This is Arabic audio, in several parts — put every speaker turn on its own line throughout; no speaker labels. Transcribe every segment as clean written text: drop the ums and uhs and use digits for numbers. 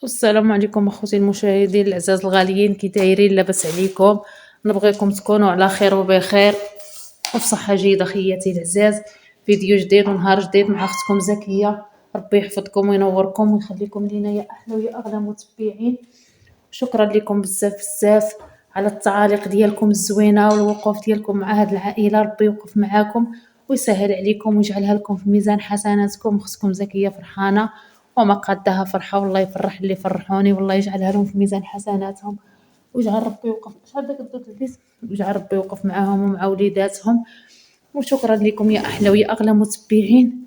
السلام عليكم اخوتي المشاهدين العزاز الغاليين، كي دايرين؟ لاباس عليكم؟ نبغيكم تكونوا على خير وبخير وفي صحه جيده خياتي العزاز. فيديو جديد ونهار جديد مع اختكم زكيه. ربي يحفظكم وينوركم ويخليكم لينا يا احلى ويا اغلى متبعين. شكرا لكم بزاف بزاف على التعاليق ديالكم الزوينه والوقوف ديالكم مع هذه العائله. ربي يوقف معاكم ويسهل عليكم ويجعلها لكم في ميزان حسناتكم. اختكم زكيه فرحانه وما قدها فرحه، والله يفرح اللي فرحوني، والله يجعلها لهم في ميزان حسناتهم ويجعل ربي يوقف شحال داك الدود البيت، ويجعل ربي يوقف معاهم ومع وليداتهم. وشكرا لكم يا احلى ويا اغلى متبعين.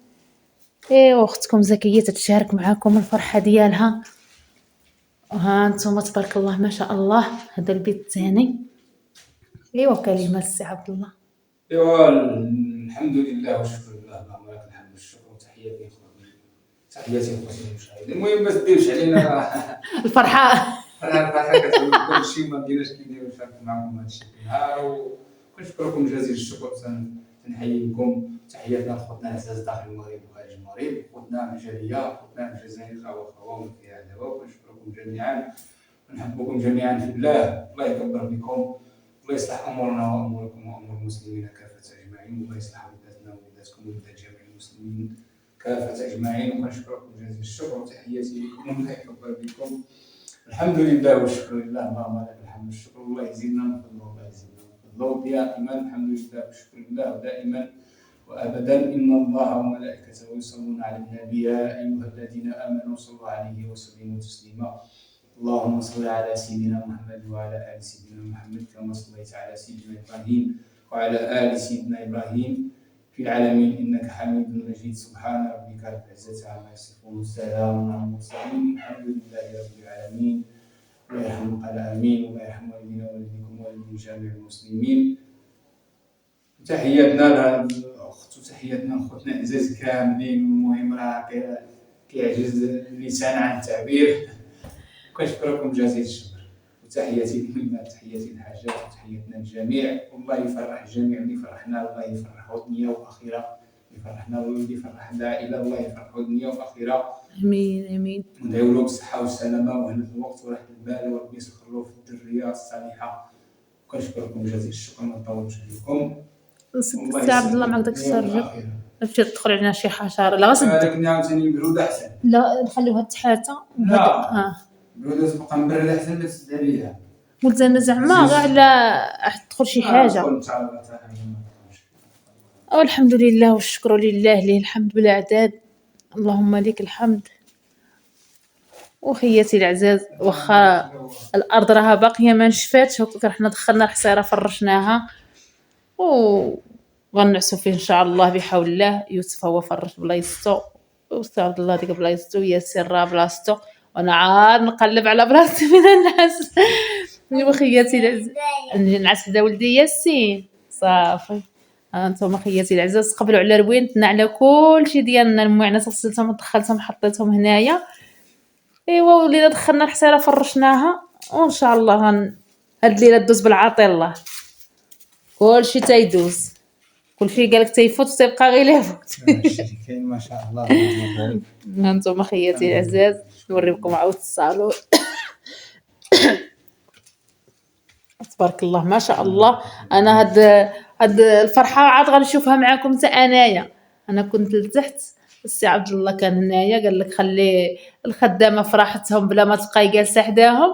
ايوا اختكم زكيه تتشارك معاكم الفرحه ديالها. ها انتم تبارك الله ما شاء الله. هذا البيت الثاني. ايوا كلمه السي عبد الله.
ايوا الحمد لله والشكر لله، اللهم لك الحمد والشكر وتحياتي تحياتي اخوتي المشاهدين. المهم ما تديرش علينا
الفرحه
الفرحه كتعود كلشي ما بقيناش كنديرو نشارك معكم هذا الشيء النهار، وكنشكركم جزيل الشكر. تنحييكم تحياتنا لخوتنا العزاز داخل المغرب وخارج المغرب، خوتنا الجاليه، خوتنا من الجزائر وخوام فيها دابا. وكنشكركم جميعا ونحبكم جميعا في الله. الله يكبر بكم، الله يصلح امورنا واموركم وامور المسلمين كافه اجمعين، والله يصلح ولاداتنا وولاداتكم وولادات جميع المسلمين كافه اجمعين. وكنشكركم جزيل الشكر وتحياتي لكم. الله يكبر بكم. الحمد لله والشكر لله، اللهم لك الحمد والشكر. الله يزيدنا من فضله، الله يزيدنا من فضله دائما. الحمد لله والشكر لله دائما وابدا. ان الله وملائكته يصلون على النبي يا ايها الذين امنوا صلوا عليه وسلموا تسليما. اللهم صل على سيدنا محمد وعلى آل سيدنا محمد كما صليت على سيدنا إبراهيم وعلى آل سيدنا إبراهيم في العالمين إنك حميد مجيد. سبحان ربك رب العزة عما يصفون وسلام على المرسلين الحمد لله رب العالمين. الله يرحم قال آمين. الله يرحم والدينا ووالديكم ووالدي جميع المسلمين. تحياتنا للأخت وتحياتنا لأخوتنا العزاز كاملين. المهم راه كيعجز اللسان عن التعبير. كنشكركم جزيل الشكر وتحياتي لكم، تحياتي للحاجات وتحياتنا للجميع. والله يفرح الجميع اللي فرحنا، الله يفرحوا دنيا واخره. يفرحنا واللي فرح العائله، الله يفرحوا دنيا واخره.
امين امين.
وندعيو له بالصحه والسلامه وهنا الوقت وراحه البال، وربي يسخر له في الذريه الصالحه. كنشكركم جزيل الشكر. ما نطولش عليكم.
السي عبد الله معك داك السرجه مشيت تدخل علينا شي حشره. لا غسد
لكن عاوتاني البروده احسن.
لا نخليوها تحاتة.
لا البروده تبقى مبرده احسن ما تسد عليها.
قلت انا زعما غير على تدخل شي حاجه. او الحمد لله والشكر لله، ليه الحمد بلا عداد. اللهم لك الحمد. وخياتي العزاز، واخا الارض راها باقيه ما نشفاتش، حنا دخلنا الحصيره فرشناها وغنعسو فيه ان شاء الله بحول الله. يوسف هو فرش بلايصتو، وستي عبد الله ديك بلايصتو، ياسر راه بلاصتو، وانا عاد نقلب على بلاصتي من الناس. وخياتي العزاز نعس حدا ولدي ياسين صافي. انتم خياتي العزاز قبلوا على روينتنا على كلشي ديالنا. المعنات غسلتهم ودخلتهم حطيتهم هنايا. ايوا ولينا دخلنا الحصيره فرشناها، وان شاء الله هاد الليله دوز بالعاطي. الله كلشي تيدوز، كلشي قالك تيفوت وتيبقى غير يفوت.
كاين ما شاء الله.
هانتوما خياتي العزاز نوريكم عاود الصالون. تبارك الله ما شاء الله. انا هاد الفرحه عاد غنشوفها معاكم حتى انايا. انا كنت لتحت، السي عبد الله كان هنايا قال لك خلي الخدامه فرحتهم بلا ما تبقاي جالسه حداهم.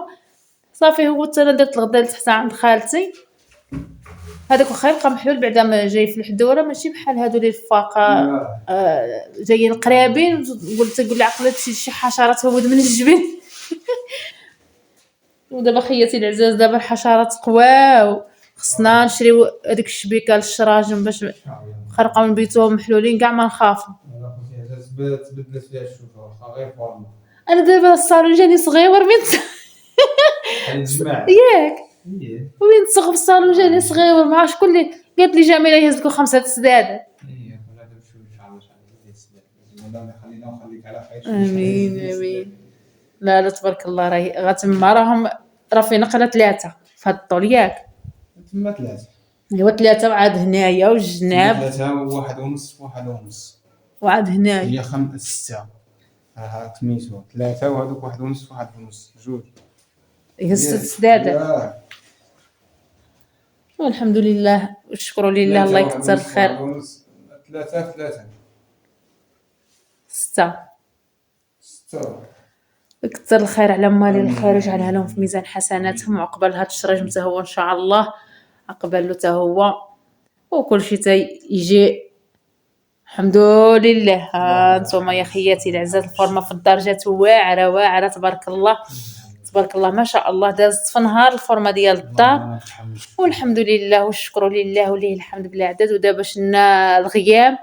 صافي هو حتى انا درت الغدا لتحت عند خالتي. هذاك واخا يبقى محلول بعدا ما جاي في الحدوره، ماشي بحال هادو اللي الفاقه جايين قرابين. قلت تقول عقلت شي حشرات هود من الجبل. ودابا خياتي العزاز دابا الحشرات قواو، خصنا نشريو هذيك الشبيكه للشراجم باش خرقوا من بيتهم محلولين كاع ما نخافوا.
تبدلت فيها الشوفه واخا غير فورما.
انا دابا الصالون جاني صغيور من
الجماعه
ياك وين تصغ في الصالون جاني صغيور. ما عرفتش شكون اللي قالت لي جميله يهز لكم 5 سدادات. امين امين. لا لا تبارك الله. راهي غتما راهم راه في نقله 3 في هاد الطول ياك.
تما 3
ايوا 3 وعاد هنايا والجناب
3 و1.5 1.5
وعاد هنايا
هي 5 6. سميتو 3 وهذوك 1.5 1.5 جوج
هي السدادة.
ياه
والحمد لله والشكر لله، الله يكثر الخير.
3 في 3
6.
6.
كثر الخير على مالي الخير، يجعلها لهم في ميزان حسناتهم، وعقبال هاد الشراج متى هو ان شاء الله، عقبال له تا هو وكل شيء يجي. الحمد لله. ها نتوما يا خياتي العزاز، الفورمه في الدار جات واعره واعره، تبارك الله تبارك الله ما شاء الله. دازت في نهار الفورمه ديال الدار والحمد لله والشكر لله وليه الحمد بلا عدد. ودابا شنا الغيام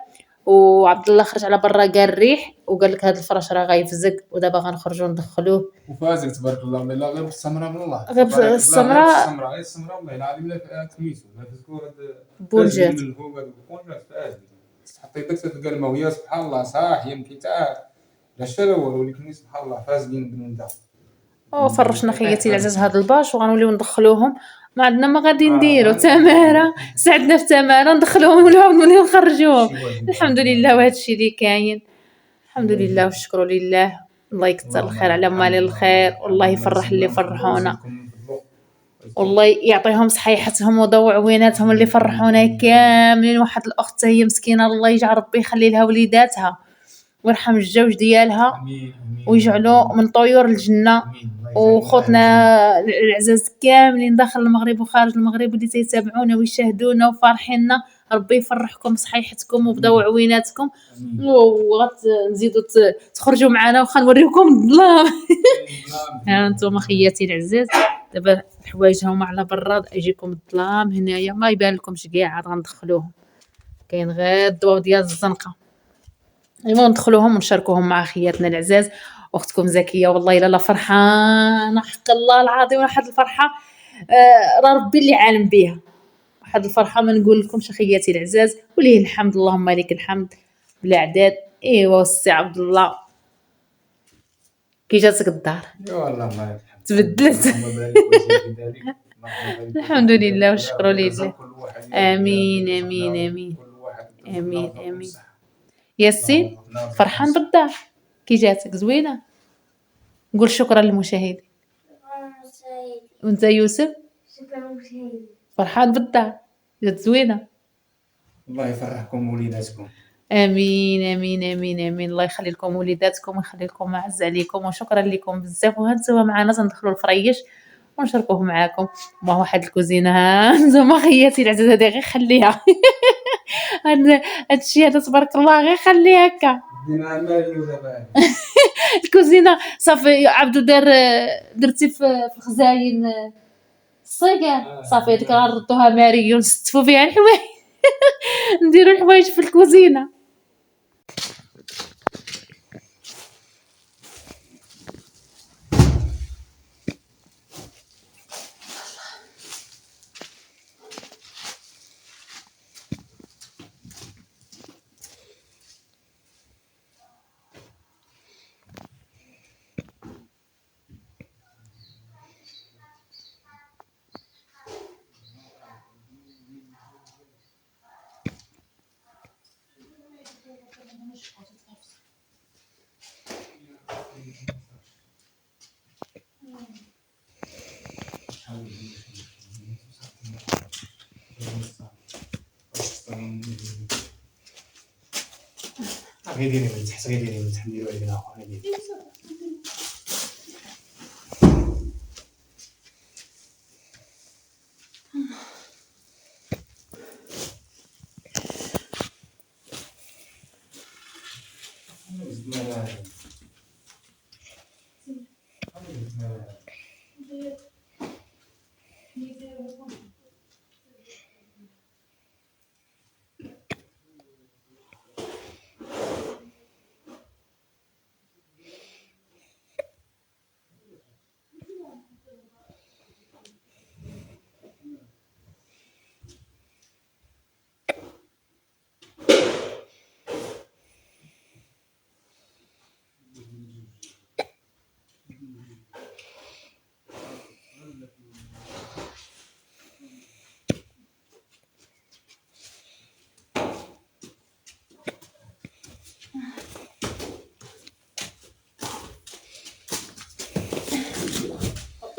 وعبد الله خرج على برا قال الريح وقال لك هذا الفراش راه غيفزق، ودابا غنخرجوا ندخلوه.
وفازك تبارك الله. لا غير بالسمره من الله،
غير بالسمرة.
غير السمره والله العظيم. لا سميتو لا فزكو هاد
بونجات
من الفوق هاد البونجات فازك. حطيتك تلقى المويه سبحان الله صح يمكن تاع لا شتا الاول ولكن سبحان الله فازين من دا.
فرشنا خياتي العزاز هاد الباش وغنوليو ندخلوهم. ما عندنا ما غادي نديرو تماره، ساعدنا في تماره ندخلوهم ونوليو نخرجوهم. الحمد لله وهذا الشيء اللي كاين. الحمد لله والشكر لله. الله يكثر الخير على مالي الخير، والله يفرح اللي فرحونا، والله يعطيهم صحيحتهم وضوء عويناتهم اللي فرحونا كاملين. واحد الاخت هي مسكينه الله يجعل ربي يخلي لها وليداتها ويرحم الزوج ديالها ويجعلو من طيور الجنه. وخوتنا العزاز كاملين داخل المغرب وخارج المغرب اللي تيتابعونا ويشاهدونا وفارحيننا، ربي يفرحكم بصحيحتكم وبضوء عويناتكم. وغنزيدوا تخرجوا معنا وخنوريكم الظلام. ها انتم خياتي العزاز، دابا الحوايج هما على برا، يجيكم الظلام هنايا ما يبان لكمش كاع، عاد غندخلوهم. كاين غير الضوء ديال الزنقه. المهم ندخلوهم ونشاركوهم مع خياتنا العزاز. اختكم زكيه والله الا فرحانه حق الله العظيم، واحد الفرحه راه ربي اللي عالم بها. واحد الفرحه ما نقول لكمش خياتي العزاز، وليه الحمد اللهم لك الحمد بلا عداد. ايوا السي عبد الله كي جاتك الدار؟
يا والله ما
تبدلت.
اللهم بارك وزيد ذلك.
الحمد لله والشكر لله. امين امين امين امين امين. ياسين فرحان بالدار كي جاتك زوينه؟ قول شكرا للمشاهدين. وانت يوسف فرحان بالدار جات زوينه؟
الله يفرحكم وليداتكم.
امين امين امين امين. الله يخلي لكم وليداتكم ويخلي لكم اعز عليكم، وشكرا لكم بزاف. وهانتوما معنا تندخلوا الفريش ونشاركوه معاكم. ما هو واحد الكوزينه هانتوما خياتي العزاز هذه غير خليها. هادشي هذا تبارك الله غير خليه هكا. الكوزينه صافي عبدو درتي في الخزاين الصيقار صافي هذيك غنردوها ماري ونستفوا فيها الحوايج. نديروا الحوايج في الكوزينه.
غير ديري من تحت، غير ديري من تحت، نديرو علينا اخر غير ديري.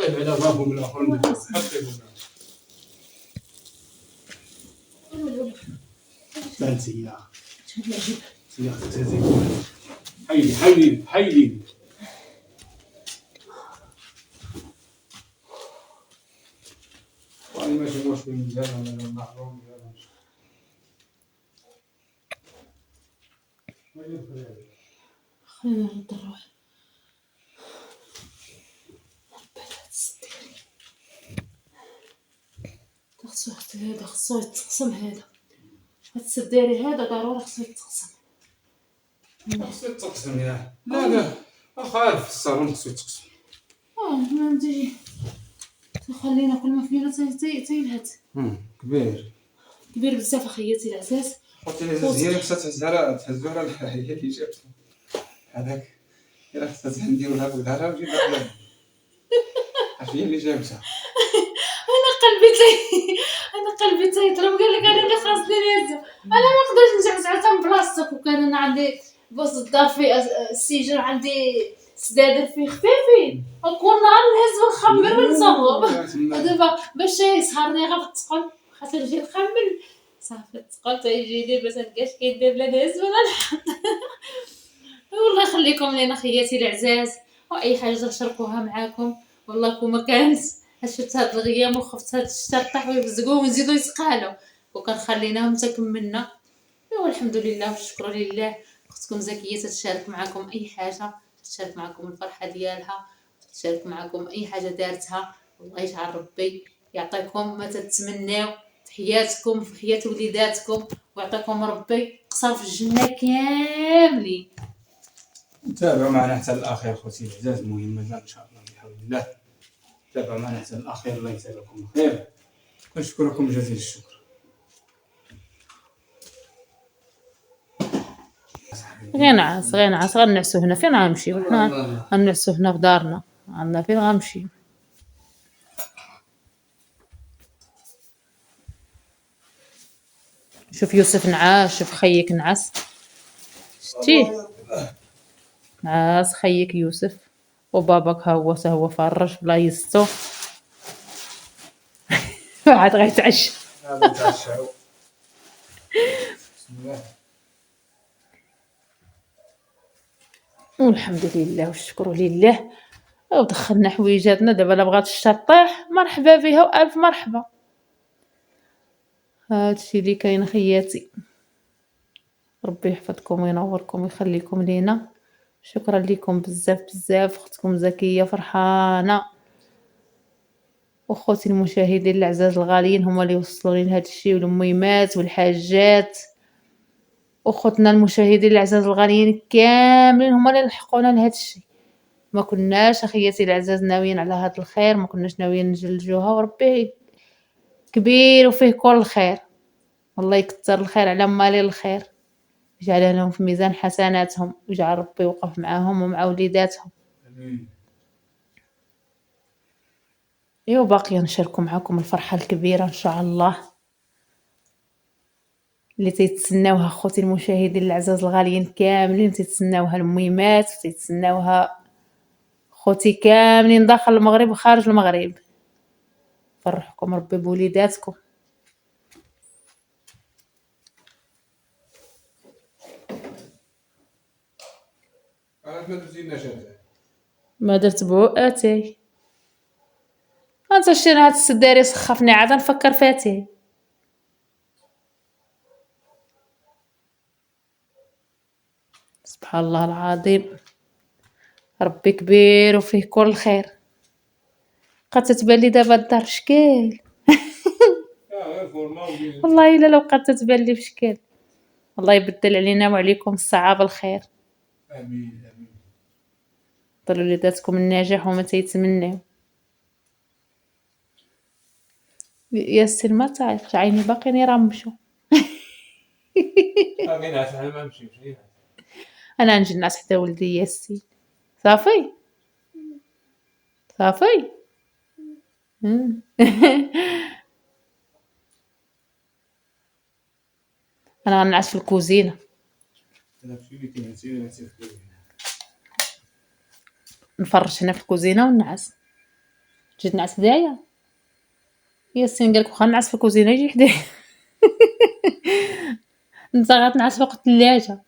قلب على بابهم الاخر ندير حقي فانسي يا حيلي والله ماشي مشكل مزيان ولا محروم
خلينا نرد نروح. خصو يتقسم هذا السداري هذا ضروري خصو يتقسم.
خصو يتقسم ياه لا اخا في الصالون خصو يتقسم.
ما ندير خلينا كل ما فينا تيلهت كبير بزاف اخياتي العزاز.
خوتي العزاز هي اللي خصها تهزو على هي اللي جابتو هذاك الا خصها نديروها بولدها وتجيب لها هي اللي جابتها.
انا قلبي تيضرب قال لك انا اللي خاصني نهزو. انا ما نقدرش نجعس عتم بلاصتك وكان انا عندي بوسط الدار في السجن عندي سدادر فيه خفيفين وكل نهار نهز ونخمر ونصوب. دابا باش يسهرني غير في التقل خاطر نجي نخمل صافي التقل تيجيني باش نلقاش كيدير لا نهز ولا نحط. والله يخليكم لينا خياتي العزاز واي حاجه نشاركوها معاكم. والله كون ما كانت شفت هاد الغيام وخفت هاد الشتا طاحوا يفزقوا ونزيدوا يسقالوا وكان خليناهم تكملنا. والحمد لله والشكر لله. اختكم زكيه تتشارك معكم اي حاجه تشارك معكم الفرحه ديالها تشارك معكم اي حاجه دارتها. والله يجعل ربي يعطيكم ما تتمناو في حياتكم في حياه وليداتكم ويعطيكم ربي قصر في الجنه كاملين.
تابعوا معنا حتى الاخير خوتي العزاز مهمه ان شاء الله بحول الله. تابعوا معنا حتى الاخير الله يجزاكم الخير. كنشكركم جزيل الشكر.
غنعس غنعسو هنا فين غنمشيو حنا غنعسو هنا في دارنا عندنا فين غنمشيو. شوف يوسف نعاس شوف خيك نعس شتيه نعاس خيك يوسف وباباك ها هو فرش بلا يستو. عاد غيتعشى
بسم الله.
والحمد لله والشكر لله. ودخلنا حويجاتنا دابا لا بغات الشطيح مرحبا بها والف مرحبا. هادشي اللي كاين خياتي. ربي يحفظكم وينوركم ويخليكم لينا. شكرا لكم بزاف اختكم زكيه فرحانه وخوتي المشاهدين العزاز الغاليين هما اللي وصلوا لي لهذا الشيء والميمات والحاجات وخوتنا المشاهدين العزاز الغاليين كاملين هما اللي لحقونا لهذا الشيء. ما كناش اخياتي العزاز ناويين على هذا الخير ما كناش ناويين نجلجوها وربي كبير وفيه كل الخير. الله يكثر الخير على مالي الخير يجعلها لهم في ميزان حسناتهم ويجعل ربي يوقف معاهم ومع وليداتهم. باقي نشاركوا معكم الفرحه الكبيره ان شاء الله اللي تيتسناوها خوتي المشاهدين العزاز الغاليين كاملين. تيتسناوها الميمات تيتسناوها خوتي كاملين داخل المغرب وخارج المغرب. فرحكم ربي بوليداتكم. ما درت بوقاتي انت شتي هاد السداري سخفني عاد نفكر فاتي. سبحان الله العظيم ربي كبير وفيه كل الخير. قد تتبان لي دابا الدار شكال والله الا لو قد تتبان لي بشكل. الله يبدل علينا وعليكم الصعاب الخير.
امين
طلوا وليداتكم النجاح وما تيتمناو. ياسر ما تعرفش عيني باقيين يرمشوا. انا نجي الناس حتى ولدي ياسين صافي انا غنعس في الكوزينه نفرش هنا في الكوزينه ونعس. تجي تنعس حدايا يا السين قالك واخا نعس في الكوزينه يجي حدايا انت غتنعس فوق الثلاجه.